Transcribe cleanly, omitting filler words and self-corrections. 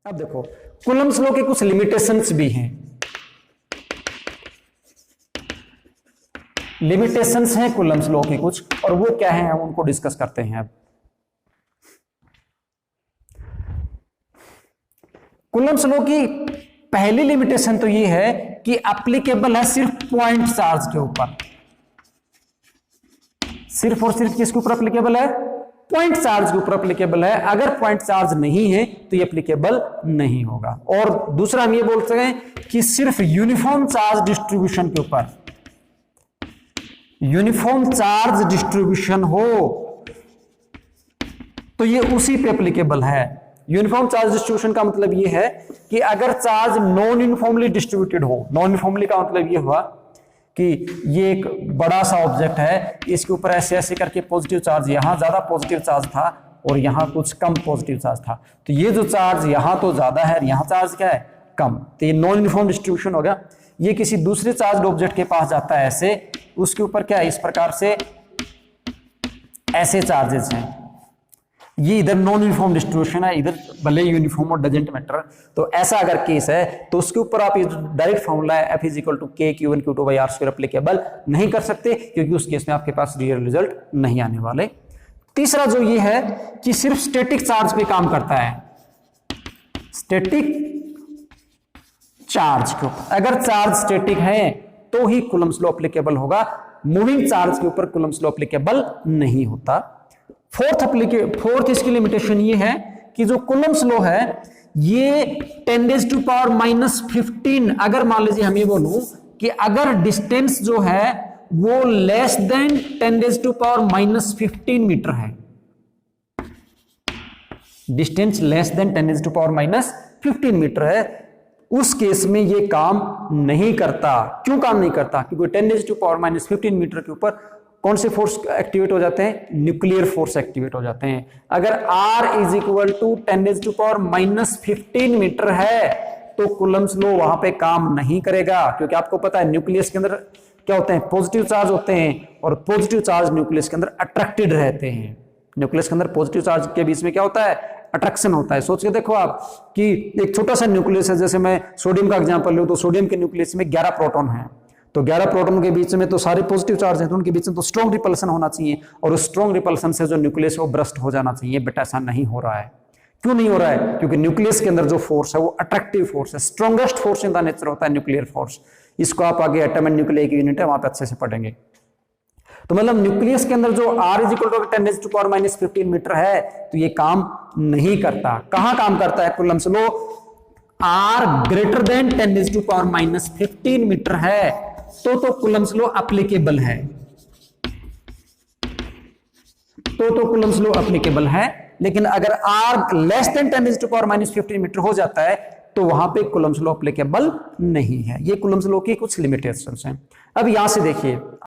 अब देखो Coulomb's law के कुछ लिमिटेशंस भी हैं, लिमिटेशंस हैं कूलम्ब्स लॉ के कुछ, और वो क्या है हम उनको डिस्कस करते हैं। अब कूलम्ब्स लॉ की पहली लिमिटेशन तो ये है कि एप्लीकेबल है सिर्फ पॉइंट चार्ज के ऊपर, सिर्फ और सिर्फ किसके ऊपर एप्लीकेबल है, पॉइंट चार्ज के ऊपर एप्लीकेबल है। अगर पॉइंट चार्ज नहीं है तो ये एप्लीकेबल नहीं होगा। और दूसरा हम ये बोलते हैं कि सिर्फ यूनिफॉर्म चार्ज डिस्ट्रीब्यूशन के ऊपर, यूनिफॉर्म चार्ज डिस्ट्रीब्यूशन हो तो ये उसी पे एप्लीकेबल है। यूनिफॉर्म चार्ज डिस्ट्रीब्यूशन का मतलब ये है कि अगर चार्ज नॉन यूनिफॉर्मली डिस्ट्रीब्यूटेड हो, नॉन यूनिफॉर्मली का मतलब ये हुआ कि ये एक बड़ा सा ऑब्जेक्ट है, इसके ऊपर ऐसे ऐसे करके पॉजिटिव चार्ज, यहां ज्यादा पॉजिटिव चार्ज था और यहां कुछ कम पॉजिटिव चार्ज था, तो ये जो चार्ज यहां तो ज्यादा है, यहां चार्ज क्या है, कम, तो ये नॉन यूनिफॉर्म डिस्ट्रीब्यूशन हो गया। ये किसी दूसरे चार्ज ऑब्जेक्ट के पास जाता है ऐसे, उसके ऊपर क्या है, इस प्रकार से ऐसे चार्जेस हैं, ये इधर नॉन यूनिफॉर्म डिस्ट्रीब्यूशन है, इधर भले यूनिफॉर्म और डजंट मैटर। तो ऐसा अगर केस है तो उसके ऊपर आप ये डायरेक्ट फॉर्मूला है F = K Q1 Q2 by R² applicable नहीं कर सकते, क्योंकि उस केस में आपके पास रियल रिजल्ट नहीं आने वाले। तीसरा जो ये है कि सिर्फ स्टैटिक चार्ज पे काम करता है, स्टैटिक चार्ज के ऊपर, अगर चार्ज स्टैटिक है तो ही कूलम्ब्स लॉ एप्लीकेबल होगा, मूविंग चार्ज के ऊपर कूलम्ब्स लॉ एप्लीकेबल नहीं होता। फोर्थ इसकी लिमिटेशन ये है कि जो कूलम्ब्स लॉ है ये 10⁻⁻15, अगर मान लीजिए हम ये बोलूं कि अगर डिस्टेंस जो है वो लेस देन 10⁻⁻15 मीटर है, डिस्टेंस लेस देन 10⁻⁻15 मीटर है, उस केस में ये काम नहीं करता। क्यों काम नहीं करता, क्योंकि 10⁻⁻15 मीटर के ऊपर कौन से फोर्स एक्टिवेट हो जाते हैं, न्यूक्लियर फोर्स एक्टिवेट हो जाते हैं। अगर R = 10⁻⁻15 मीटर है तो कूलम्ब्स लॉ वहां पे काम नहीं करेगा, क्योंकि आपको पता है न्यूक्लियस के अंदर क्या होते हैं, पॉजिटिव चार्ज होते हैं, और पॉजिटिव चार्ज न्यूक्लियस के अंदर अट्रैक्टेड रहते हैं। न्यूक्लियस के अंदर पॉजिटिव चार्ज के बीच में क्या होता है, अट्रैक्शन होता है। सोच के देखो आप कि एक छोटा सा न्यूक्लियस है, जैसे मैं सोडियम का एग्जांपल लूं तो सोडियम के न्यूक्लियस में 11 प्रोटॉन है, तो 11 प्रोटॉन के बीच में तो सारे पॉजिटिव चार्ज हैं, तो उनके बीच में तो स्ट्रॉन्ग रिपल्सन होना चाहिए, और उस स्ट्रॉन्ग रिपल्सन से जो न्यूक्लियस है वो ब्रस्ट हो जाना चाहिए, बट ऐसा नहीं हो रहा है। क्यों नहीं हो रहा है, क्योंकि न्यूक्लियस के अंदर जो फोर्स है वो अट्रैक्टिव फोर्स है, strongest force in the nature होता है न्यूक्लियर फोर्स। इसको आप आगे एटम एंड न्यूक्लियर की यूनिट है वहां पे अच्छे से पढ़ेंगे। तो मतलब न्यूक्लियस के अंदर जो R = 10⁻⁻15 मीटर है तो ये काम नहीं करता। कहां काम करता है कूलम्ब्स लॉ, R > 10⁻⁻15 मीटर है तो कूलम्ब्स लॉ एप्लीकेबल है, तो कूलम्ब्स लॉ एप्लीकेबल है। लेकिन अगर R < 10⁻⁻15 मीटर हो जाता है तो वहां पे कूलम्ब्स लॉ एप्लीकेबल नहीं है। ये कूलम्ब्स लॉ की कुछ लिमिटेशंस हैं। अब यहां से देखिए